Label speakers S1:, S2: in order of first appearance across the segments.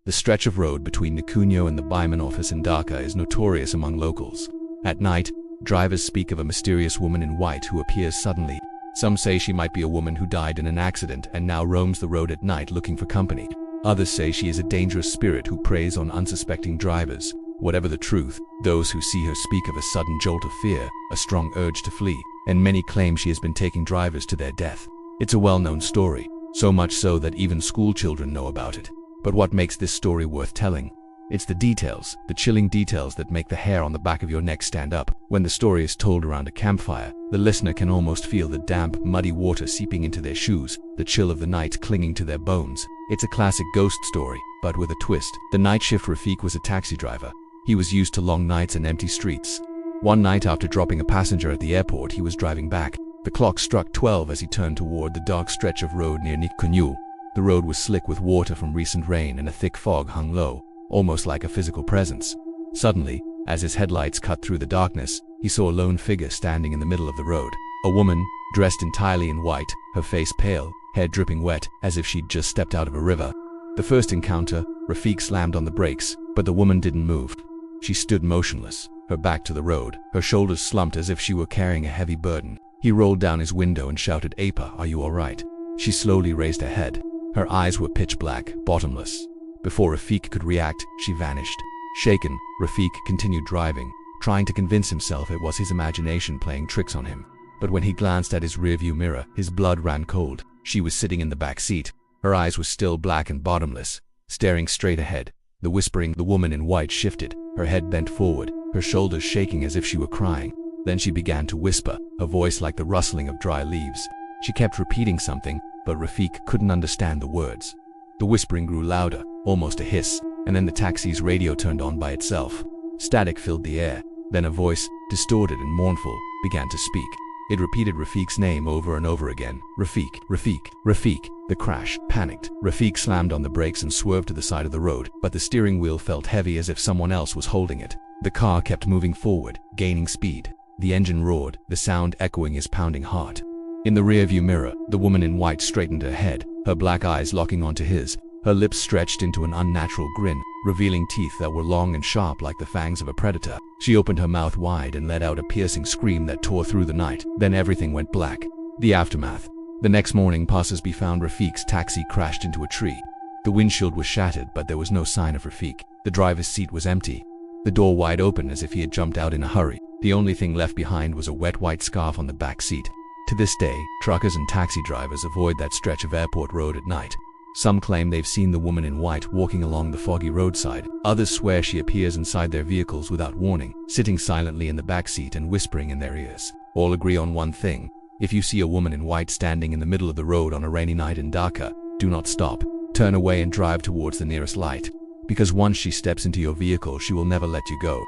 S1: The stretch of road between Nikunyo and the Baiman office in Dhaka is notorious among locals. At night, drivers speak of a mysterious woman in white who appears suddenly. Some say she might be a woman who died in an accident and now roams the road at night looking for company. Others say she is a dangerous spirit who preys on unsuspecting drivers. Whatever the truth, those who see her speak of a sudden jolt of fear, a strong urge to flee, and many claim she has been taking drivers to their death. It's a well-known story, so much so that even school children know about it. But what makes this story worth telling? It's the details, the chilling details that make the hair on the back of your neck stand up. When the story is told around a campfire, the listener can almost feel the damp, muddy water seeping into their shoes, the chill of the night clinging to their bones. It's a classic ghost story, but with a twist. The night shift Rafiq was a taxi driver. He was used to long nights and empty streets. One night after dropping a passenger at the airport, he was driving back. The clock struck 12 as he turned toward the dark stretch of road near Nikunyu. The road was slick with water from recent rain and a thick fog hung low, almost like a physical presence. Suddenly, as his headlights cut through the darkness, he saw a lone figure standing in the middle of the road. A woman, dressed entirely in white, her face pale, hair dripping wet, as if she'd just stepped out of a river. The first encounter, Rafiq slammed on the brakes, but the woman didn't move. She stood motionless, her back to the road, her shoulders slumped as if she were carrying a heavy burden. He rolled down his window and shouted, "Apa, are you all right?" She slowly raised her head. Her eyes were pitch black, bottomless. Before Rafiq could react, she vanished. Shaken, Rafiq continued driving, trying to convince himself it was his imagination playing tricks on him. But when he glanced at his rearview mirror, his blood ran cold. She was sitting in the back seat. Her eyes were still black and bottomless, staring straight ahead. The woman in white shifted, her head bent forward, her shoulders shaking as if she were crying. Then she began to whisper, her voice like the rustling of dry leaves. She kept repeating something, but Rafiq couldn't understand the words. The whispering grew louder, almost a hiss, and then the taxi's radio turned on by itself. Static filled the air. Then a voice, distorted and mournful, began to speak. It repeated Rafiq's name over and over again. Rafiq, Rafiq, Rafiq. The crash. Panicked, Rafiq slammed on the brakes and swerved to the side of the road, but the steering wheel felt heavy as if someone else was holding it. The car kept moving forward, gaining speed. The engine roared, the sound echoing his pounding heart. In the rearview mirror, the woman in white straightened her head, her black eyes locking onto his. Her lips stretched into an unnatural grin, revealing teeth that were long and sharp like the fangs of a predator. She opened her mouth wide and let out a piercing scream that tore through the night. Then everything went black. The aftermath. The next morning, passers-by found Rafiq's taxi crashed into a tree. The windshield was shattered, but there was no sign of Rafiq. The driver's seat was empty, the door wide open as if he had jumped out in a hurry. The only thing left behind was a wet white scarf on the back seat. To this day, truckers and taxi drivers avoid that stretch of airport road at night. Some claim they've seen the woman in white walking along the foggy roadside. Others swear she appears inside their vehicles without warning, sitting silently in the back seat and whispering in their ears. All agree on one thing: if you see a woman in white standing in the middle of the road on a rainy night in Dhaka, do not stop. Turn away and drive towards the nearest light. Because once she steps into your vehicle, she will never let you go.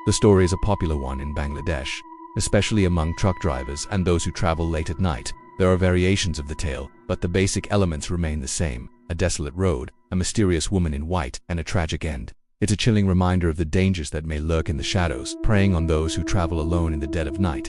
S1: The story is a popular one in Bangladesh, especially among truck drivers and those who travel late at night. There are variations of the tale, but the basic elements remain the same: a desolate road, a mysterious woman in white, and a tragic end. It's a chilling reminder of the dangers that may lurk in the shadows, preying on those who travel alone in the dead of night.